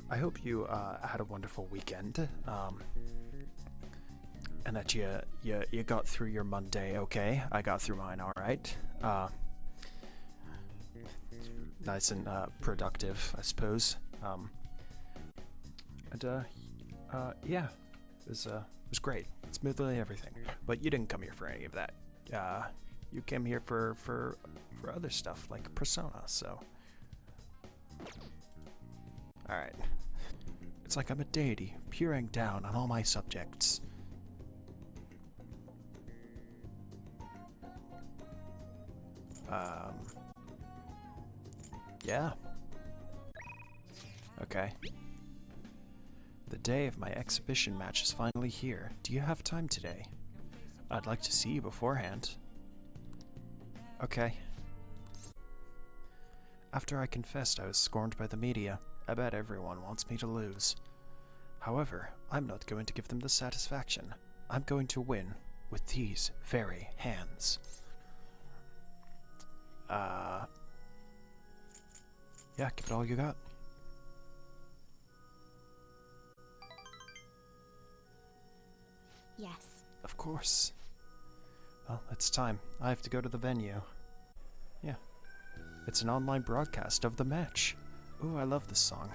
I hope you had a wonderful weekend, and that you got through your Monday okay. I got through mine all right. Nice and productive, I suppose. Yeah, it was great. Smoothly everything. But you didn't come here for any of that. You came here for other stuff like Persona, so. Alright. It's like I'm a deity, peering down on all my subjects. Yeah. Okay. The day of my exhibition match is finally here. Do you have time today? I'd like to see you beforehand. Okay. After I confessed I was scorned by the media, I bet everyone wants me to lose. However, I'm not going to give them the satisfaction. I'm going to win with these very hands. Yeah, give it all you got. Yes. Of course. Well, it's time. I have to go to the venue. Yeah. It's an online broadcast of the match. Ooh, I love this song.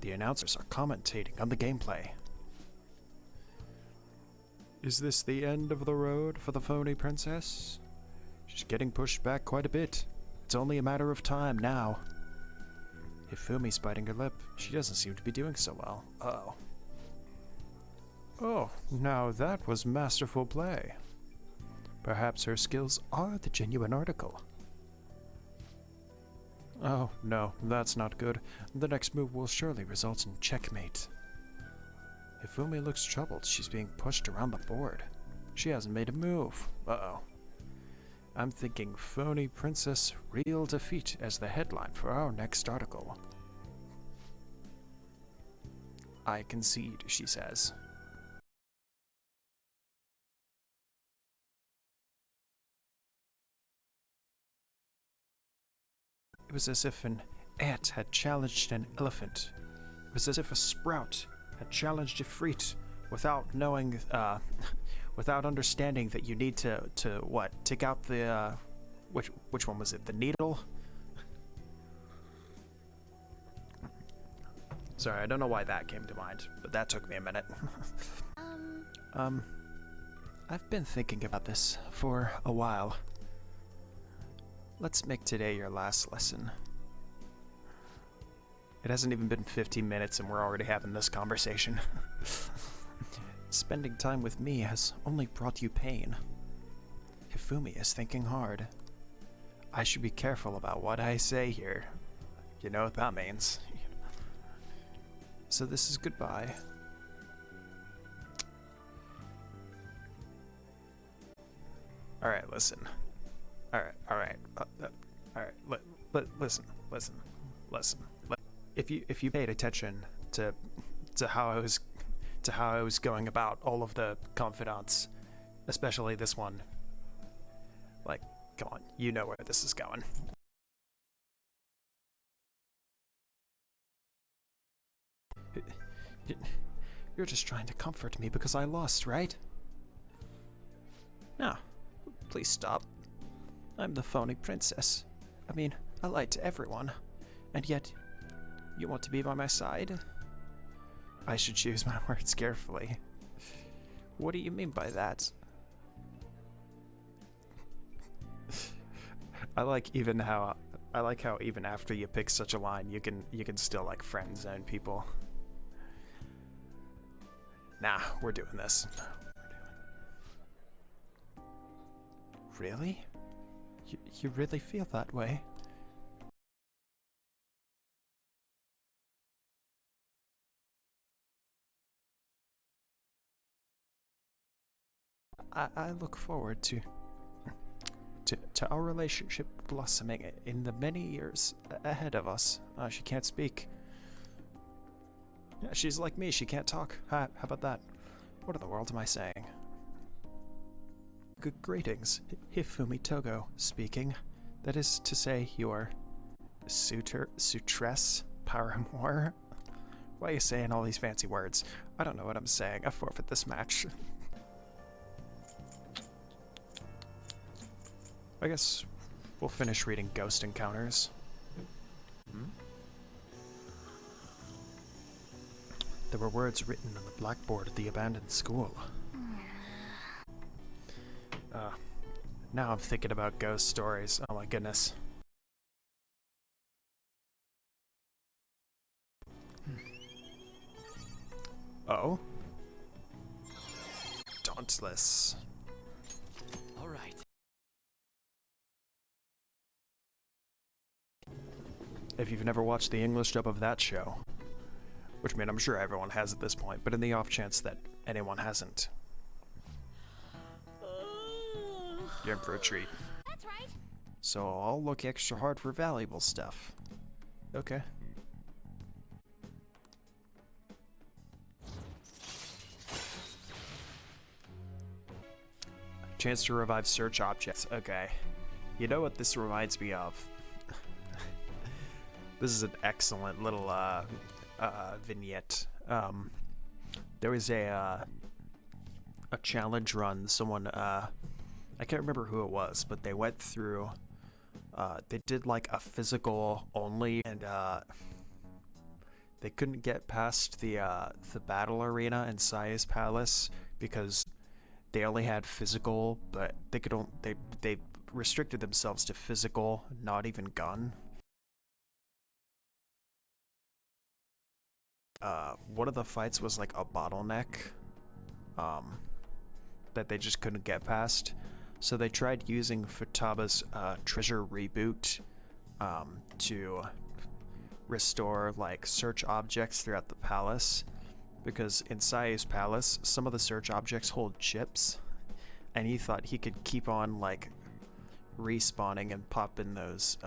The announcers are commentating on the gameplay. Is this the end of the road for the phony princess? She's getting pushed back quite a bit. It's only a matter of time now. Hifumi's biting her lip. She doesn't seem to be doing so well. Uh-oh. Oh, now that was masterful play. Perhaps her skills are the genuine article. Oh, no, that's not good. The next move will surely result in checkmate. Hifumi looks troubled. She's being pushed around the board. She hasn't made a move. Uh-oh. I'm thinking phony princess real defeat as the headline for our next article. I concede, she says. It was as if an ant had challenged an elephant. It was as if a sprout had challenged a Ifrit without knowing, without understanding that you need to what? Take out the, which one was it? The needle? Sorry, I don't know why that came to mind, but that took me a minute. I've been thinking about this for a while. Let's make today your last lesson. It hasn't even been 15 minutes and we're already having this conversation. Spending time with me has only brought you pain. Hifumi is thinking hard. I should be careful about what I say here. You know what that means. So this is goodbye. Alright, listen. Alright. Listen. If you paid attention to how I was going about all of the confidants, especially this one, like, come on, you know where this is going. You're just trying to comfort me because I lost, right? No, please stop. I'm the phony princess. I mean, I lied to everyone. And yet, you want to be by my side? I should choose my words carefully. What do you mean by that? I like how even after you pick such a line, you can still like friend zone people. Nah, we're doing this. Really? You really feel that way? I look forward to our relationship blossoming in the many years ahead of us. She can't speak. Yeah, she's like me, she can't talk. How about that? What in the world am I saying? Greetings, Hifumi Togo speaking. That is to say, your suitress, paramour. Why are you saying all these fancy words? I don't know what I'm saying. I forfeit this match. I guess we'll finish reading Ghost Encounters. There were words written on the blackboard of the abandoned school. Now I'm thinking about ghost stories. Oh my goodness. Oh? Dauntless. All right. If you've never watched the English dub of that show, which I mean I'm sure everyone has at this point, but in the off chance that anyone hasn't, you're in for a treat. That's right. So I'll look extra hard for valuable stuff. Okay. Chance to revive search objects. Okay. You know what this reminds me of? This is an excellent little vignette. There was a challenge run. Someone I can't remember who it was, but they went through. They did like a physical only, and they couldn't get past the battle arena in Saya's Palace because they only had physical, but they restricted themselves to physical, not even gun. One of the fights was like a bottleneck that they just couldn't get past. So they tried using Futaba's treasure reboot to restore like search objects throughout the palace, because in Saya's palace some of the search objects hold chips, and he thought he could keep on like respawning and popping those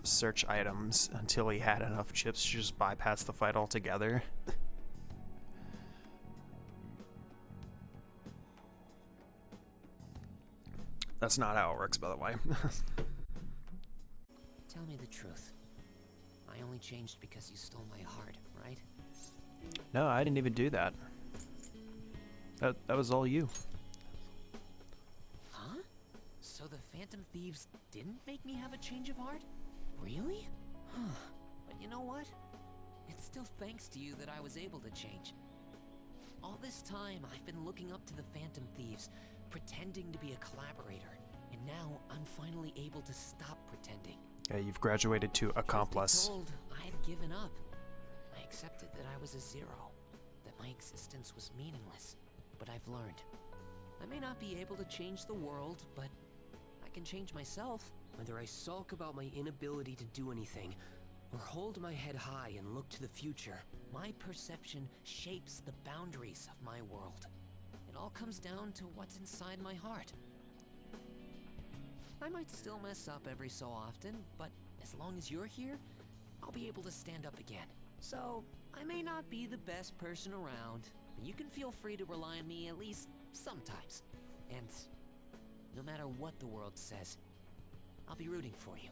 search items until he had enough chips to just bypass the fight altogether. That's not how it works, by the way. Tell me the truth. I only changed because you stole my heart, right? No, I didn't even do that. That was all you. Huh? So the Phantom Thieves didn't make me have a change of heart? Really? But you know what? It's still thanks to you that I was able to change. All this time, I've been looking up to the Phantom Thieves, pretending to be a collaborator, and now I'm finally able to stop pretending. Yeah, you've graduated to accomplice. Told I had given up. I accepted that I was a zero, that my existence was meaningless, but I've learned. I may not be able to change the world, but I can change myself. Whether I sulk about my inability to do anything, or hold my head high and look to the future, my perception shapes the boundaries of my world. It all comes down to what's inside my heart. I might still mess up every so often, but as long as you're here, I'll be able to stand up again. So, I may not be the best person around, but you can feel free to rely on me at least sometimes. And no matter what the world says, I'll be rooting for you,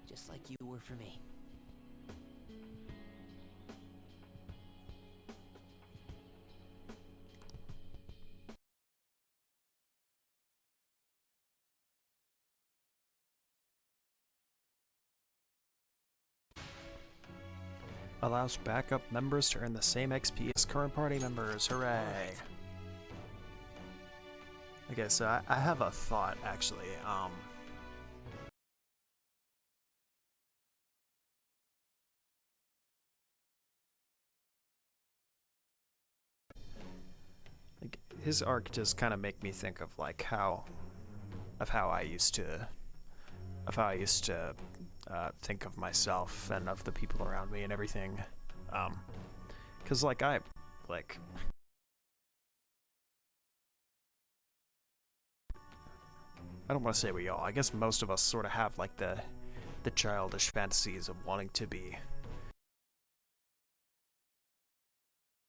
just like you were for me. Allows backup members to earn the same XP as current party members. Hooray! Okay, so I have a thought, actually. Like, his arc does kind of make me think of like how I used to think of myself and of the people around me and everything. Cause like I don't want to say we all. I guess most of us sort of have like the childish fantasies of wanting to be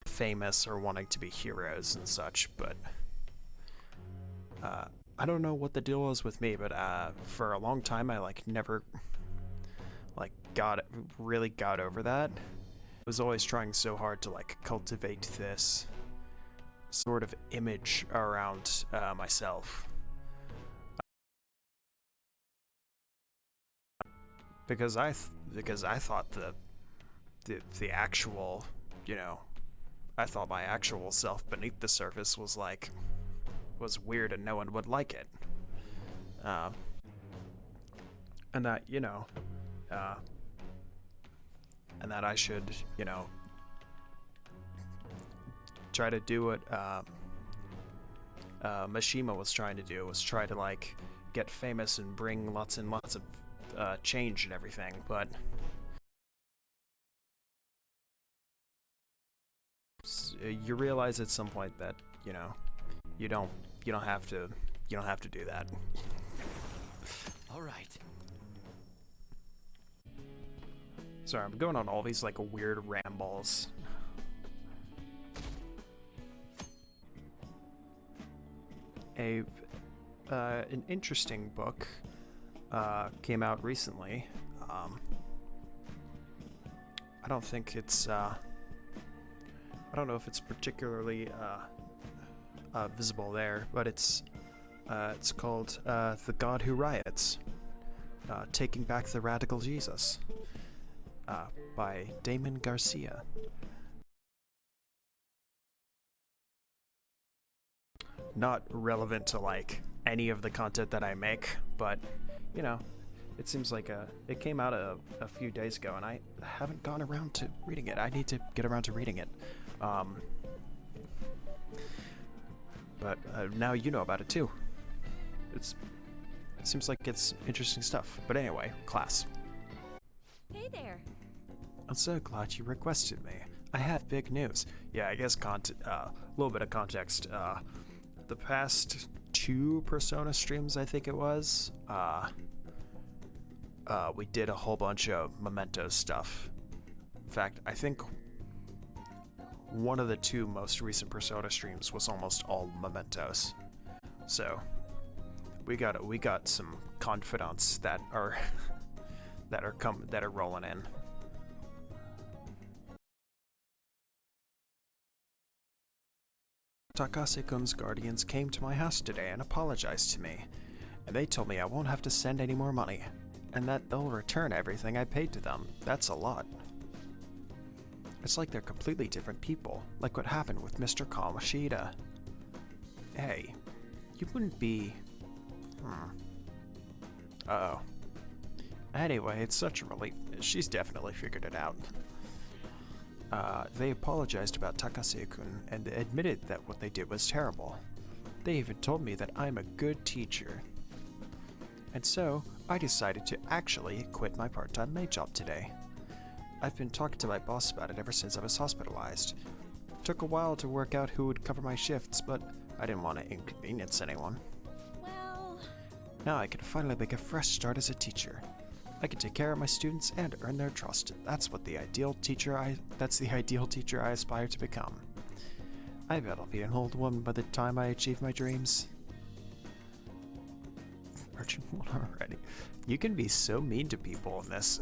famous or wanting to be heroes and such, but I don't know what the deal was with me, but for a long time I like never like really got over that. was always trying so hard to like cultivate this sort of image around myself. Because I thought the actual, you know, I thought my actual self beneath the surface was weird and no one would like it. And that, you know, and that I should, you know, try to do what Mishima was trying to do, was try to like get famous and bring lots and lots of change and everything, but you realize at some point that, you know, you don't have to do that. All right. Sorry, I'm going on all these like weird rambles. An interesting book came out recently. I don't think it's I don't know if it's particularly visible there, but it's called The God Who Riots, Taking Back the Radical Jesus, by Damon Garcia. Not relevant to like any of the content that I make, but you know, it seems like it came out a few days ago, and I haven't gone around to reading it. I need to get around to reading it. But now you know about it too. It seems like it's interesting stuff. But anyway, class. Hey there. I'm so glad you requested me. I have big news. Yeah, I guess a little bit of context. The past 2 Persona streams, I think it was, we did a whole bunch of Memento stuff. In fact, I think one of the 2 most recent Persona streams was almost all Mementos. So we got some confidants that are that are rolling in. Takase-kun's guardians came to my house today and apologized to me, and they told me I won't have to send any more money, and that they'll return everything I paid to them. That's a lot. It's like they're completely different people, like what happened with Mr. Kamoshida. Hey, you wouldn't be... Uh-oh. Anyway, it's such a relief. She's definitely figured it out. They apologized about Takase-kun and admitted that what they did was terrible. They even told me that I'm a good teacher. And so, I decided to actually quit my part-time maid job today. I've been talking to my boss about it ever since I was hospitalized. It took a while to work out who would cover my shifts, but I didn't want to inconvenience anyone. Well... Now I can finally make a fresh start as a teacher. I can take care of my students and earn their trust. That's the ideal teacher I aspire to become. I bet I'll be an old woman by the time I achieve my dreams. Urgent one already. You can be so mean to people in this.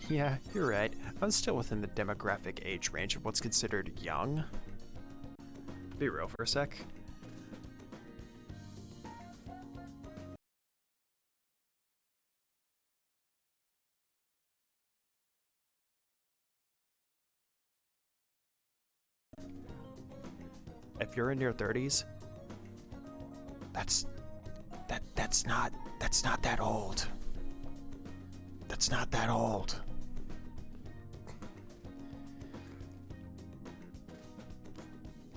Yeah, you're right. I'm still within the demographic age range of what's considered young. Be real for a sec. If you're in your 30s, that's not that old. That's not that old.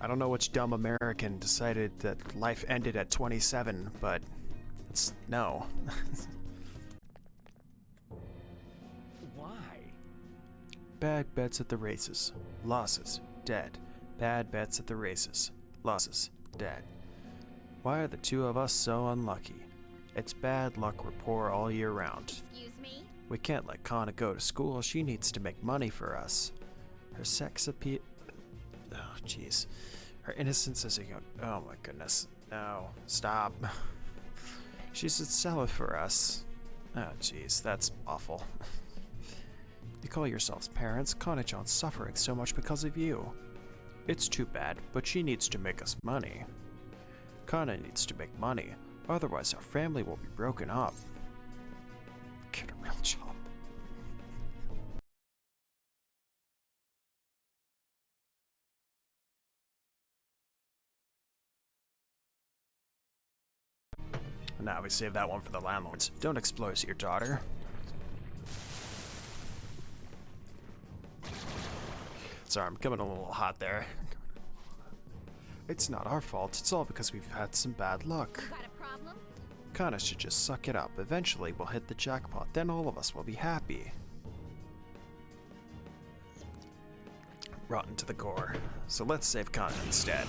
I don't know which dumb American decided that life ended at 27, but it's no. Why? Bad bets at the races. Losses. Dead. Bad bets at the races. Losses. Dead. Why are the 2 of us so unlucky? It's bad luck we're poor all year round. Excuse me? We can't let Kana go to school. She needs to make money for us. Her sex appeal... Oh, jeez. Her innocence as a young... Oh, my goodness. No. Stop. She should sell it for us. Oh, jeez. That's awful. You call yourselves parents? Kana-chan's suffering so much because of you. It's too bad, but she needs to make us money. Kana needs to make money, otherwise our family will be broken up. Get a real job. Now we save that one for the landlords. Don't exploit your daughter. Sorry, I'm coming a little hot there. It's not our fault. It's all because we've had some bad luck. Got a problem? Kana should just suck it up. Eventually we'll hit the jackpot. Then all of us will be happy. Rotten to the core. So let's save Kana instead.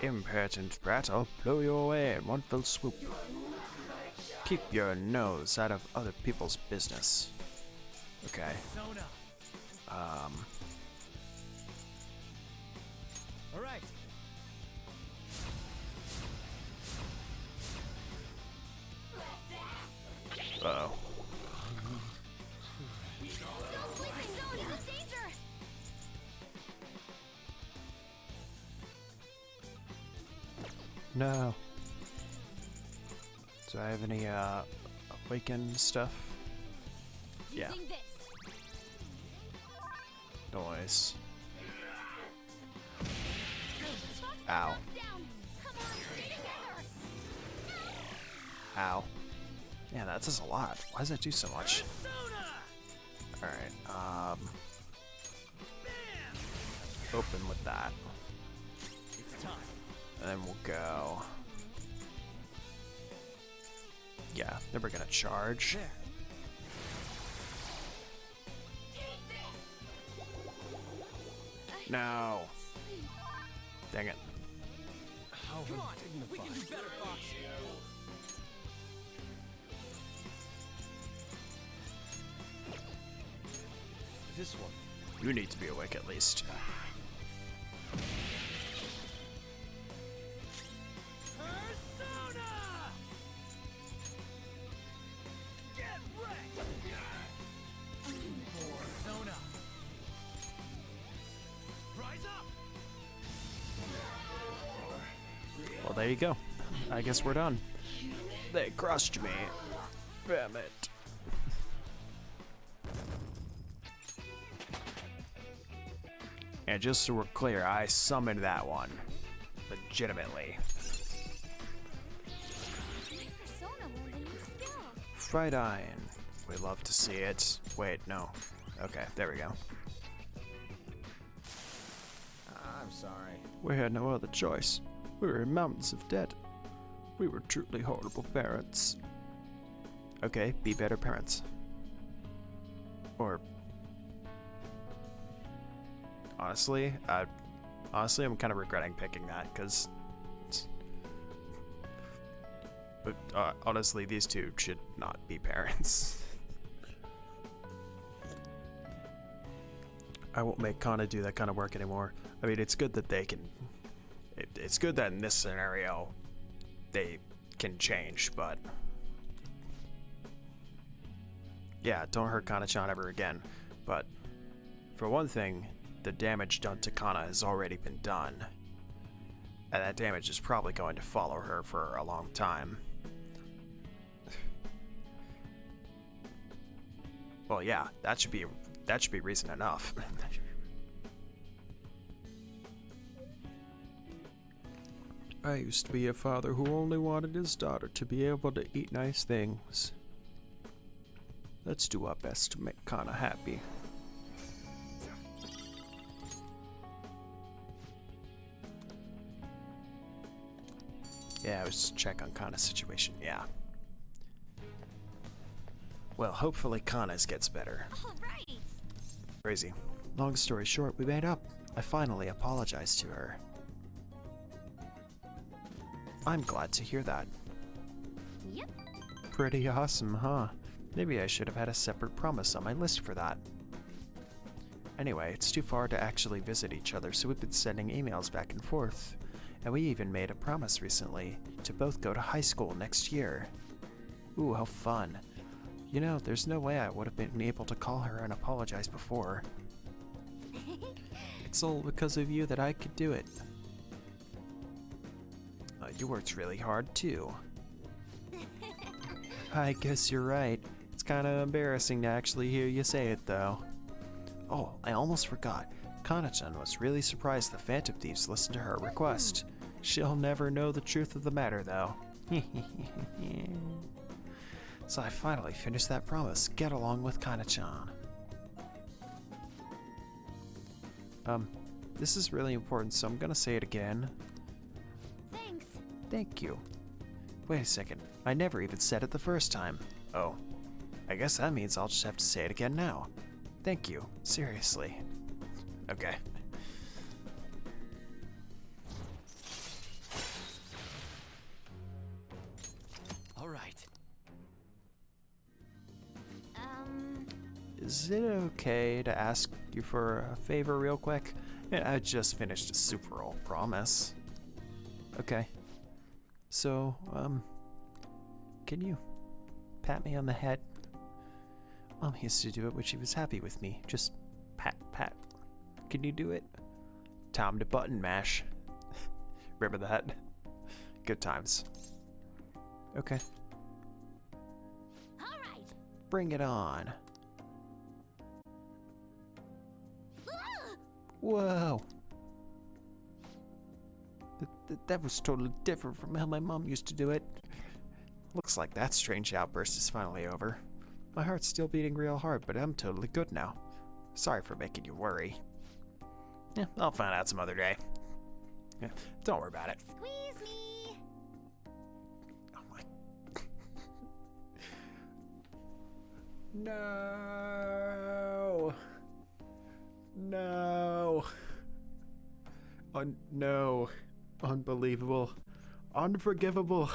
Impertinent brat, I'll blow you away in one fell swoop. Keep your nose out of other people's business. Okay. Alright. Uh-oh. Sleeping zone is a danger! No. Do I have any, awaken stuff? Yeah. Using this. Noise. Ow. Down. Come on, stay together. Ow. Yeah, that does a lot. Why does that do so much? Alright, open with that. It's time. And then we'll go. Yeah, then we're gonna charge. There. No. Dang it. How Come on, we can do better, Fox. This one. You need to be awake at least. Persona! Get wrecked! Persona! Rise up! Well, there you go. I guess we're done. They crushed me. Damn it. And just so we're clear, I summoned that one. Legitimately. Persona learned a new skill. Fried iron. We love to see it. Wait, no. Okay, there we go. I'm sorry. We had no other choice. We were in mountains of debt. We were truly horrible parents. Okay, be better parents. Or honestly, I'm kind of regretting picking that because, honestly, these two should not be parents. I won't make Kana do that kind of work anymore. I mean, it's good that they can. It's good that in this scenario, they can change, but yeah, don't hurt Kana-chan ever again. But for one thing, the damage done to Kana has already been done, and that damage is probably going to follow her for a long time. Well, yeah, that should be reason enough. I used to be a father who only wanted his daughter to be able to eat nice things. Let's do our best to make Kana happy. Yeah, I was check on Kana's situation, yeah. Well, hopefully Kana's gets better. All right. Crazy. Long story short, we made up. I finally apologized to her. I'm glad to hear that. Yep. Pretty awesome, huh? Maybe I should have had a separate promise on my list for that. Anyway, it's too far to actually visit each other, so we've been sending emails back and forth. And we even made a promise recently to both go to high school next year. Ooh, how fun. You know, there's no way I would have been able to call her and apologize before. It's all because of you that I could do it. You worked really hard, too. I guess you're right. It's kind of embarrassing to actually hear you say it, though. Oh, I almost forgot. Kana-chan was really surprised the Phantom Thieves listened to her request. She'll never know the truth of the matter, though. So I finally finished that promise. Get along with Kana-chan. This is really important, so I'm gonna say it again. Thanks. Thank you. Wait a second. I never even said it the first time. Oh. I guess that means I'll just have to say it again now. Thank you. Seriously. Okay. All right. Is it okay to ask you for a favor real quick? I just finished a super old promise. Okay. So, can you pat me on the head? Mom used to do it when she was happy with me. Just pat, pat. Can you do it? Time to button mash. Remember that? Good times. Okay. All right. Bring it on. Ah! Whoa. That was totally different from how my mom used to do it. Looks like that strange outburst is finally over. My heart's still beating real hard, but I'm totally good now. Sorry for making you worry. Yeah, I'll find out some other day. Yeah, don't worry about it. Squeeze me. Oh my. No. No. No. Unbelievable. Unforgivable.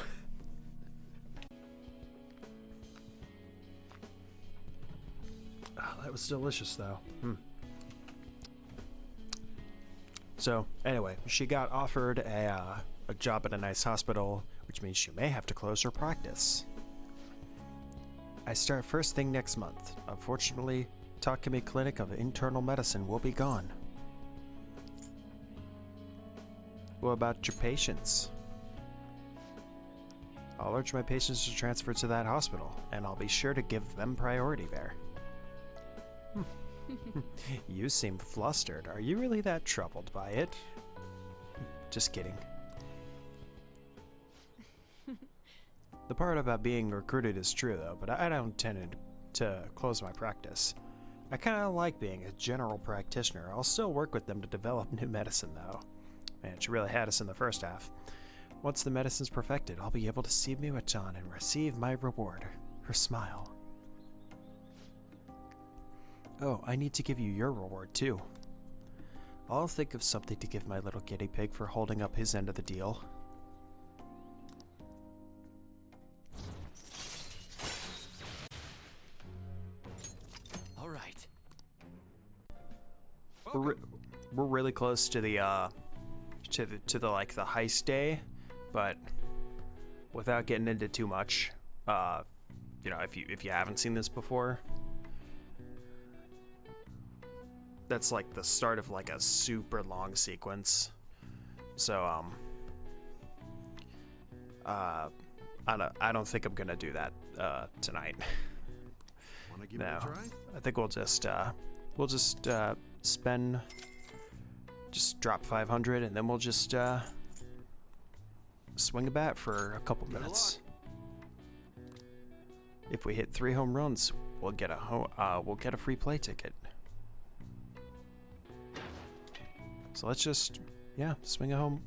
Oh, that was delicious, though. So, anyway, she got offered a job at a nice hospital, which means she may have to close her practice. I start first thing next month. Unfortunately, Takumi Clinic of Internal Medicine will be gone. What about your patients? I'll urge my patients to transfer to that hospital, and I'll be sure to give them priority there. You seem flustered. Are you really that troubled by it? Just kidding. The part about being recruited is true, though, but I don't intend to close my practice. I kind of like being a general practitioner. I'll still work with them to develop new medicine, though. Man, she really had us in the first half. Once the medicine's perfected, I'll be able to see Miwa-chan and receive my reward, her smile. Oh, I need to give you your reward, too. I'll think of something to give my little guinea pig for holding up his end of the deal. All right. We're really close to the like the heist day, but without getting into too much, you know, if you haven't seen this before, that's like the start of like a super long sequence. So I don't think I'm gonna do that tonight. Wanna give No, it a try? I think we'll just spend, just drop 500, and then we'll just swing a bat for a couple minutes. If we hit 3 home runs, we'll get a free play ticket. So let's just, yeah, swing a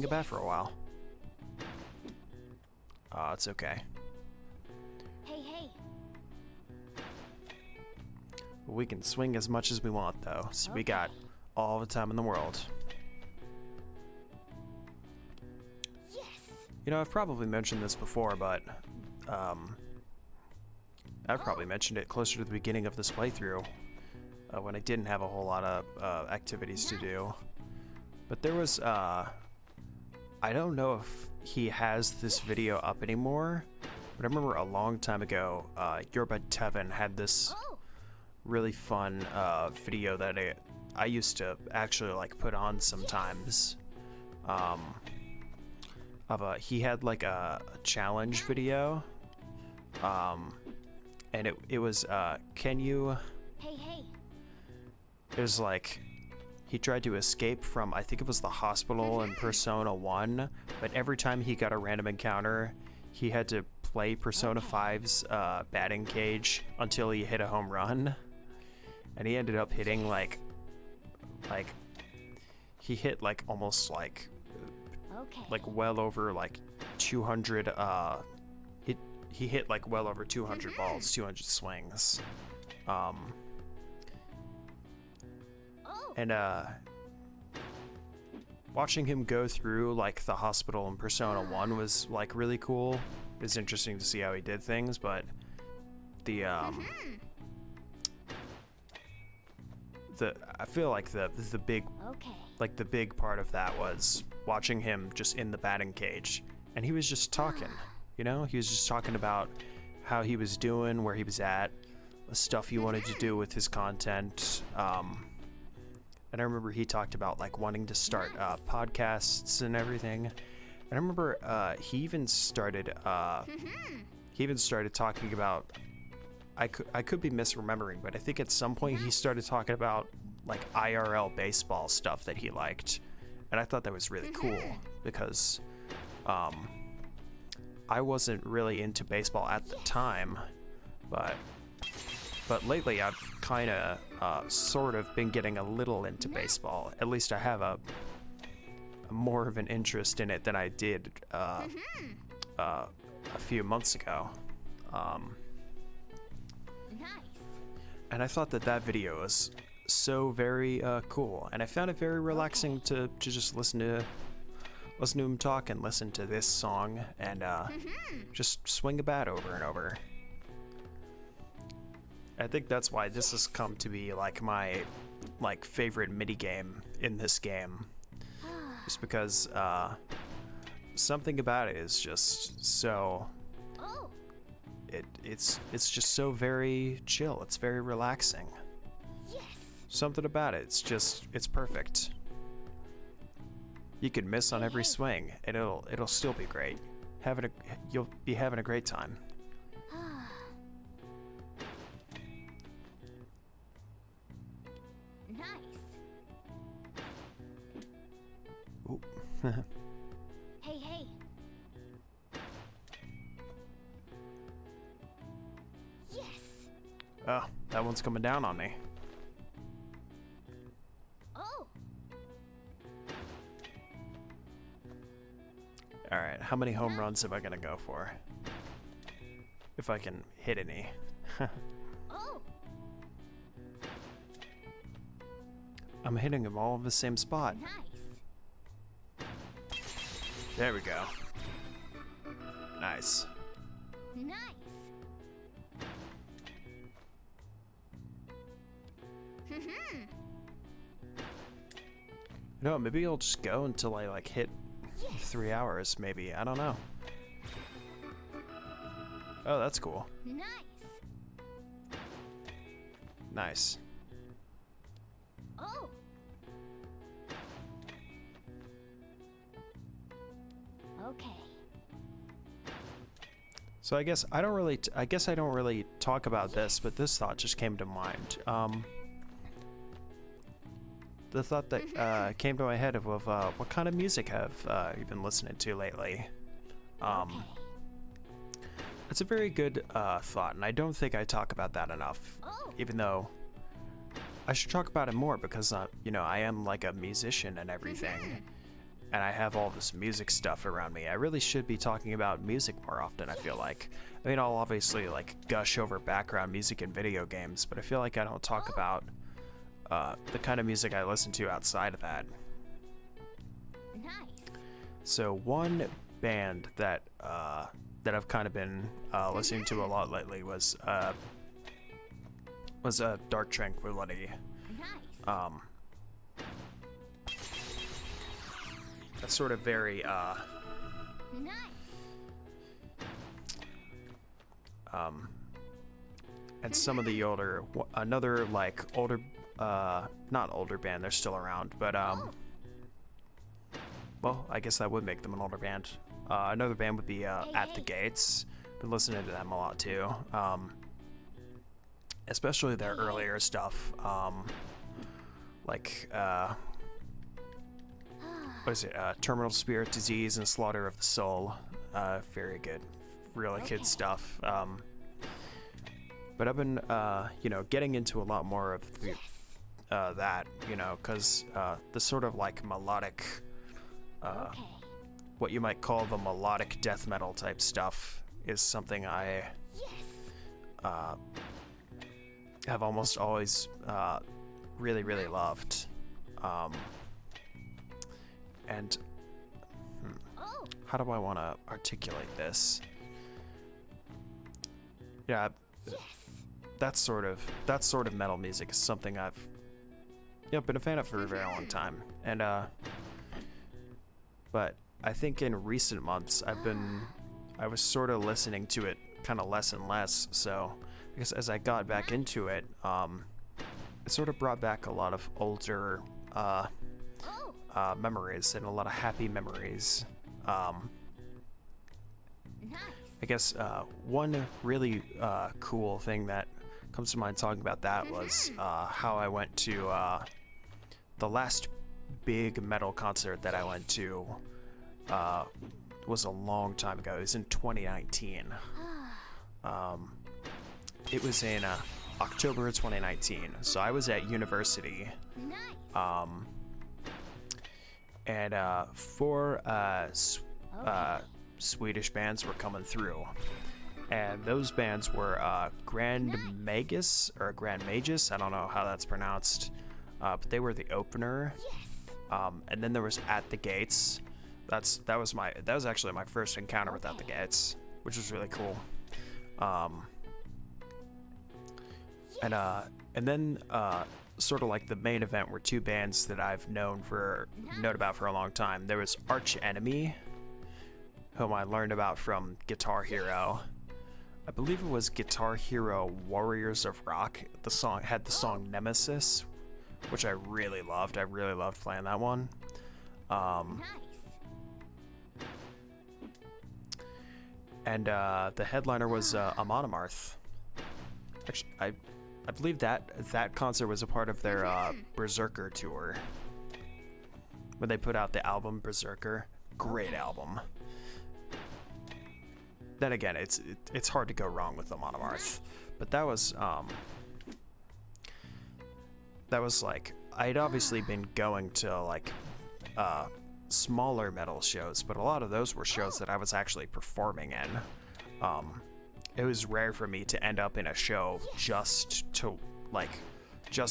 bat for a while. It's okay. Hey, hey. We can swing as much as we want, though, so we got all the time in the world. Yes. You know, I've probably mentioned this before, but I've probably mentioned it closer to the beginning of this playthrough, when I didn't have a whole lot of activities to do. But there was I don't know if he has this video up anymore, but I remember a long time ago, Yorba Tevin had this Oh, really fun video that I used to actually like put on sometimes. He had like a challenge video, and it was can you? hey, hey. It was like he tried to escape from, I think it was the hospital in Persona 1, but every time he got a random encounter, he had to play Persona 5's batting cage until he hit a home run. And he ended up hitting like he hit like almost like Okay. well over like 200 he hit like well over 200 balls, 200 swings. Oh, And watching him go through like the hospital in Persona 1 was like really cool. It was interesting to see how he did things, but the I feel like the big okay. like the big part of that was watching him just in the batting cage, and he was just talking, you know, he was just talking about how he was doing, where he was at, the stuff he wanted to do with his content. And I remember he talked about like wanting to start podcasts and everything. And I remember he even started talking about, I could be misremembering, but I think at some point he started talking about like IRL baseball stuff that he liked. And I thought that was really cool because I wasn't really into baseball at the time, but lately I've kind of sort of been getting a little into baseball. At least I have a more of an interest in it than I did a few months ago. Nice. And I thought that video was so very cool, and I found it very relaxing to just listen to him talk and listen to this song and just swing a bat over and over. I think that's why this has come to be like my favorite mini game in this game, just because something about it is just so Oh, it's just so very chill. It's very relaxing. yes. Something about it, it's perfect. You could miss on every swing and it'll still be great. You'll be having a great time. Nice. Ooh. Hey, hey. Yes. Oh, that one's coming down on me. Oh, Alright, how many home runs am I gonna go for? If I can hit any. oh. I'm hitting them all in the same spot. Nice. There we go. Nice. Nice. No, maybe I'll just go until I like hit 3 hours, maybe. I don't know. Oh, that's cool. Nice. Nice. Oh. Okay. So I guess I don't really talk about this, but this thought just came to mind. The thought that came to my head of what kind of music have you been listening to lately? Okay. It's a very good thought, and I don't think I talk about that enough. Oh. Even though I should talk about it more because you know, I am like a musician and everything, and I have all this music stuff around me. I really should be talking about music more often. I feel like. I mean, I'll obviously like gush over background music in video games, but I feel like I don't talk about the kind of music I listen to outside of that. Nice. So one band that I've kind of been listening to a lot lately was Dark Tranquillity. Nice. That's sort of very Nice. and some of the another like older, not older band, they're still around, but well, I guess that would make them an older band. Another band would be At the Gates. Been listening to them a lot too, especially their earlier stuff, like what is it? Terminal Spirit Disease and Slaughter of the Soul. Very good, really good stuff. But I've been, you know, getting into a lot more of the, that, you know, because the sort of like melodic, Okay. what you might call the melodic death metal type stuff is something I have almost always really, really loved. And Oh. how do I want to articulate this? Yeah, that sort of metal music is something I've been a fan of for a very long time. And but I think in recent months I was sort of listening to it kind of less and less. So I guess as I got back into it, it sort of brought back a lot of older memories and a lot of happy memories. Nice. I guess one really cool thing that comes to mind talking about that was how I went to the last big metal concert that I went to was a long time ago. It was in 2019. It was in October of 2019. So I was at university. Nice. And four Swedish bands were coming through, and those bands were Grand Magus or Grand Magus. I don't know how that's pronounced, but they were the opener. And then there was At the Gates. That was actually my first encounter with At the Gates, which was really cool. And then sort of like the main event were two bands that I've known about for a long time. There was Arch Enemy, whom I learned about from Guitar Hero. I believe it was Guitar Hero Warriors of Rock. The song had the song Nemesis, which I really loved. I really loved playing that one. Nice. And the headliner was Amon Amarth. Actually, I believe that concert was a part of their Berserker tour, when they put out the album Berserker. Great album. Then again, it's hard to go wrong with Amon Amarth, but that was like, I'd obviously been going to like smaller metal shows, but a lot of those were shows that I was actually performing in. It was rare for me to end up in a show just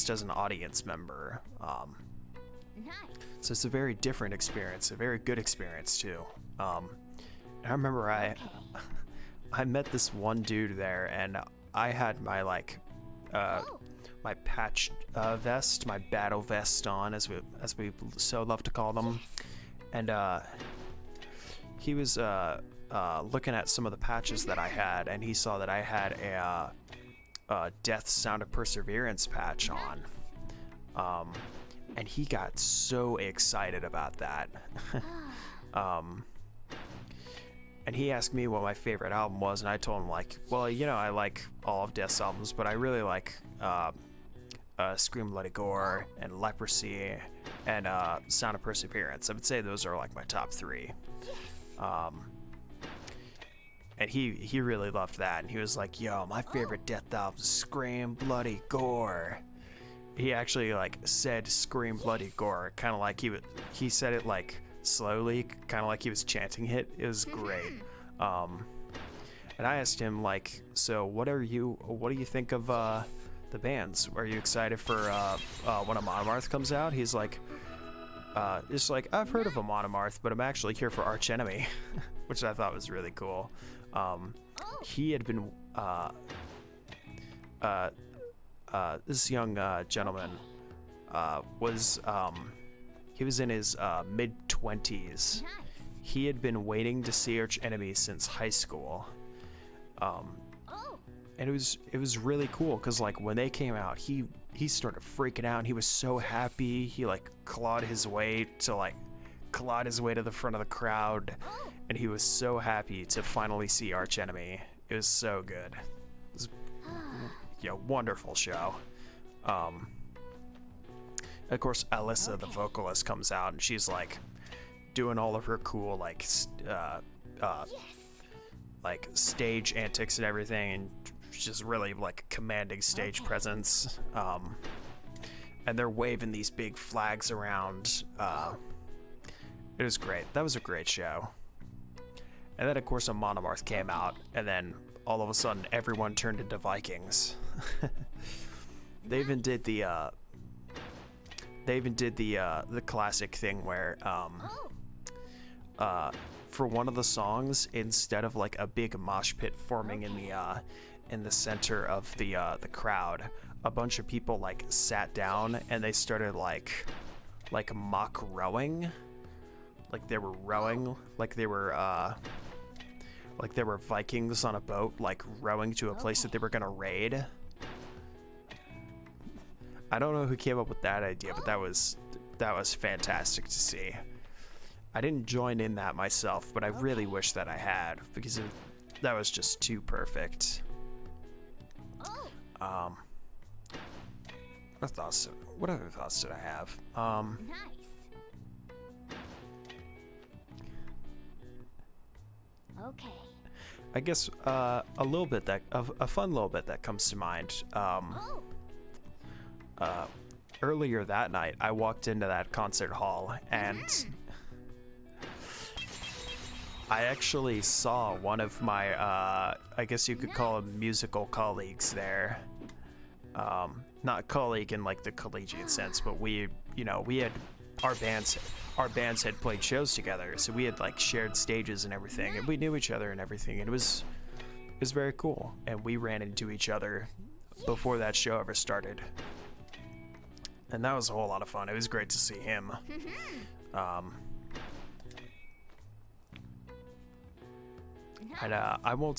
as an audience member. Nice. So it's a very different experience, a very good experience too. I remember I met this one dude there, and I had my my patch vest, my battle vest on, as we so love to call them, and he was looking at some of the patches that I had, and he saw that I had a Death Sound of Perseverance patch on, and he got so excited about that. And he asked me what my favorite album was, and I told him, like, well, you know, I like all of Death's albums, but I really like Scream Bloody Gore and Leprosy and Sound of Perseverance. I would say those are like my top three. And he really loved that, and he was like, yo, my favorite Death album is Scream Bloody Gore. He actually like said Scream Bloody Gore, kind of like he said it like slowly, kind of like he was chanting it. It was great. And I asked him, like, so what do you think of the bands? Are you excited for when Amon Amarth comes out? He's like, just like, I've heard of Amon Amarth, but I'm actually here for Arch Enemy, which I thought was really cool. He had been this young gentleman was He was in his mid-20s. Nice. He had been waiting to see Arch Enemy since high school. Oh. And it was really cool because like when they came out, he started freaking out and he was so happy. He like clawed his way to the front of the crowd, Oh. and he was so happy to finally see Arch Enemy. It was so good. It was wonderful show. Of course, Alyssa, the vocalist, comes out and she's like doing all of her cool Yes. like stage antics and everything, and just really like commanding stage presence. And they're waving these big flags around. It was great. That was a great show. And then of course a Monomarth came out, and then all of a sudden everyone turned into Vikings. They even did the classic thing where Oh. for one of the songs, instead of like a big mosh pit forming in the center of the crowd, a bunch of people like sat down and they started like mock rowing, like they were rowing, like they were Vikings on a boat, like rowing to a place that they were gonna raid. I don't know who came up with that idea, but that was fantastic to see. I didn't join in that myself, but I really wish that I had, because that was just too perfect. Oh. What other thoughts did I have? Nice. Okay. I guess a little bit a fun little bit that comes to mind. Oh. Earlier that night, I walked into that concert hall and I actually saw one of my, I guess you could call him musical colleagues there. Not colleague in like the collegiate sense, but we had our bands had played shows together, so we had like shared stages and everything, and we knew each other and everything, and it was very cool. And we ran into each other before that show ever started. And that was a whole lot of fun. It was great to see him. And I won't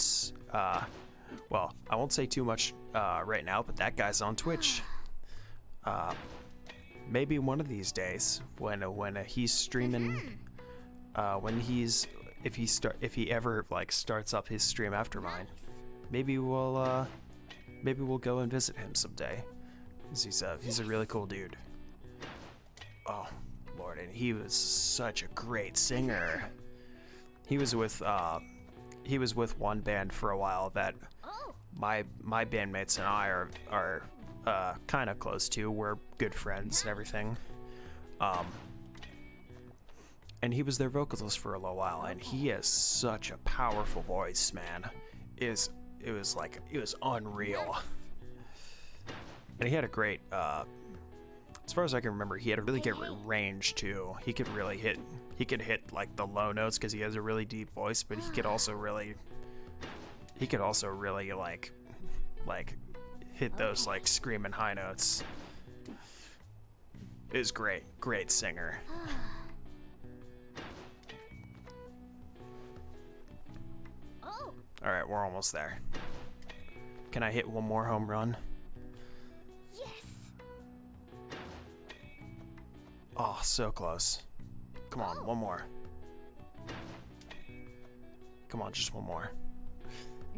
say too much right now, but that guy's on Twitch. Maybe one of these days when he's streaming, if he ever like starts up his stream after mine, maybe we'll go and visit him someday. 'Cause he's a really cool dude. Oh Lord, and he was such a great singer. He was with one band for a while that Oh. my bandmates and I are kind of close to. We're good friends and everything. And he was their vocalist for a little while, and he has such a powerful voice, man. It was unreal. And he had a great, as far as I can remember, he had a really good range too. He could hit like the low notes because he has a really deep voice, but he could also really like hit those like screaming high notes. It was great singer. Oh. All right, we're almost there. Can I hit one more home run? Yes. Oh, so close. Come on, one more. Come on, just one more.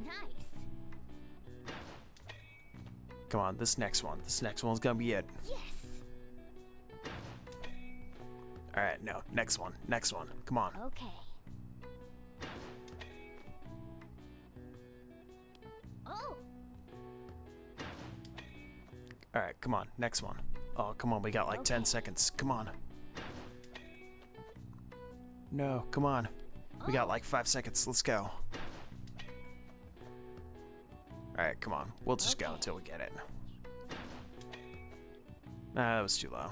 Nice. Come on, this next one's gonna be it. Yes. All right, no, next one. Come on. Okay. Oh. All right, come on, next one. Oh, come on, we got like 10 seconds. Come on. No, come on. We got like 5 seconds. Let's go. All right, come on. We'll just go until we get it. Nah, that was too low.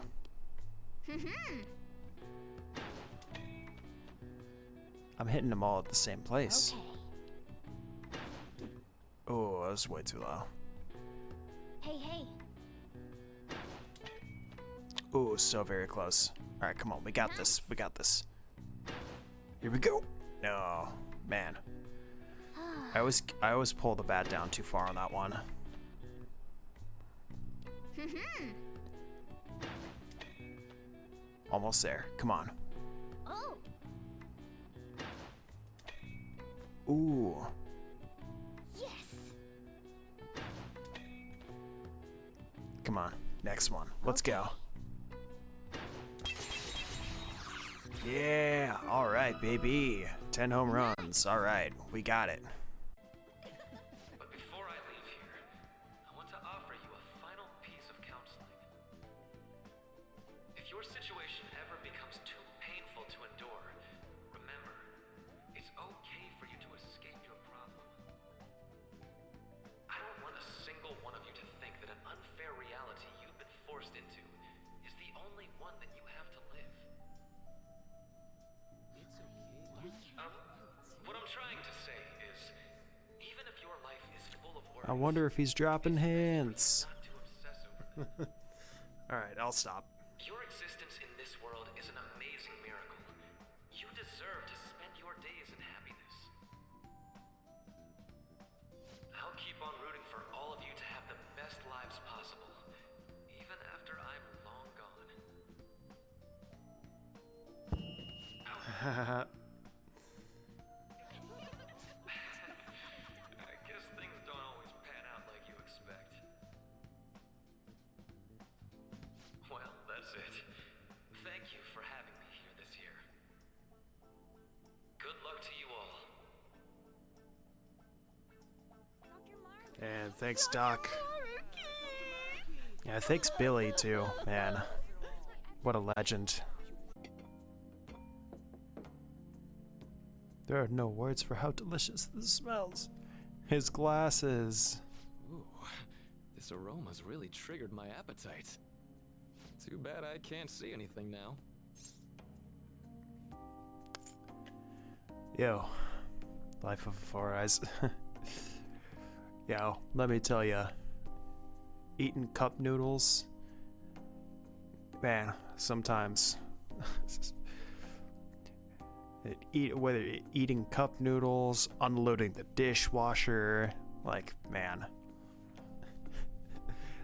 I'm hitting them all at the same place. Okay. Oh, that was way too low. Hey. Ooh, so very close. Alright, come on, we got this. We got this. Here we go. No, man. I always pull the bat down too far on that one. Almost there. Come on. Oh, Ooh. yes. Come on. Next one. Let's go. Yeah. All right, baby. 10 home runs. All right. We got it. But before I leave here, I want to offer you a final piece of counseling. If your situation ever becomes too painful to endure, remember, it's okay for you to escape your problem. I don't want a single one of you to think that an unfair reality you've been forced into is the only one that you have to live. What I'm trying to say is, even if your life is full of worries, I wonder if he's dropping hints. not to obsess over them. All right, I'll stop. Your existence in this world is an amazing miracle. You deserve to spend your days in happiness. I'll keep on rooting for all of you to have the best lives possible, even after I'm long gone. I guess things don't always pan out like you expect. Well, that's it. Thank you for having me here this year. Good luck to you all. Dr. Mark. And thanks, Doc. Yeah, thanks, Billy, too. Man, what a legend. There are no words for how delicious this smells. His glasses. Ooh, this aroma's really triggered my appetite. Too bad I can't see anything now. Yo, life of Four Eyes. Yo, let me tell ya, eating cup noodles, man, sometimes. Whether eating cup noodles, unloading the dishwasher, like, man.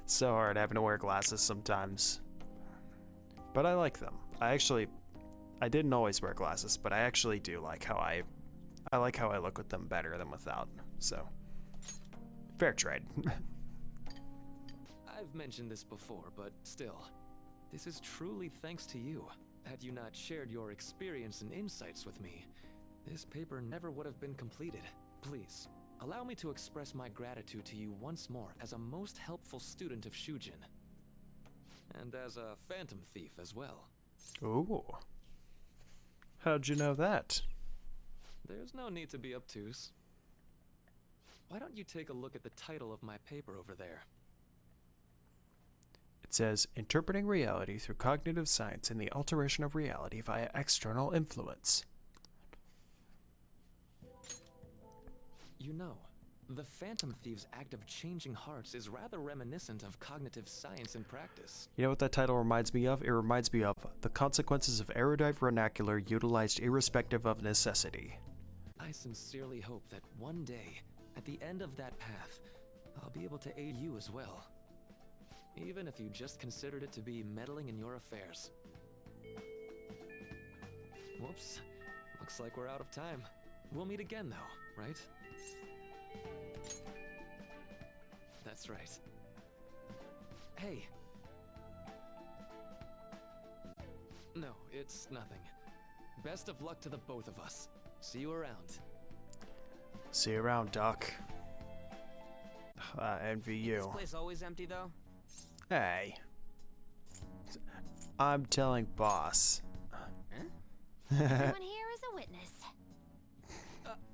So hard having to wear glasses sometimes. But I like them. I didn't always wear glasses, but I actually do like how I like how I look with them better than without. So, fair trade. I've mentioned this before, but still, this is truly thanks to you. Had you not shared your experience and insights with me, this paper never would have been completed. Please, allow me to express my gratitude to you once more as a most helpful student of Shujin. And as a phantom thief as well. Ooh. How'd you know that? There's no need to be obtuse. Why don't you take a look at the title of my paper over there? It says, Interpreting Reality Through Cognitive Science and the Alteration of Reality via External Influence. You know, the Phantom Thief's act of changing hearts is rather reminiscent of cognitive science in practice. You know what that title reminds me of? It reminds me of The Consequences of Erudite Vernacular Utilized Irrespective of Necessity. I sincerely hope that one day, at the end of that path, I'll be able to aid you as well. Even if you just considered it to be meddling in your affairs. Whoops. Looks like we're out of time. We'll meet again though, right? That's right. Hey. No, it's nothing. Best of luck to the both of us. See you around. See you around, Doc. I envy This you. place always empty though? Hey. I'm telling boss. Everyone here is a witness.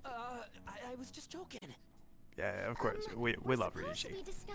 I was just joking. Yeah, of course. We love Supposed to Ryuji. be discussing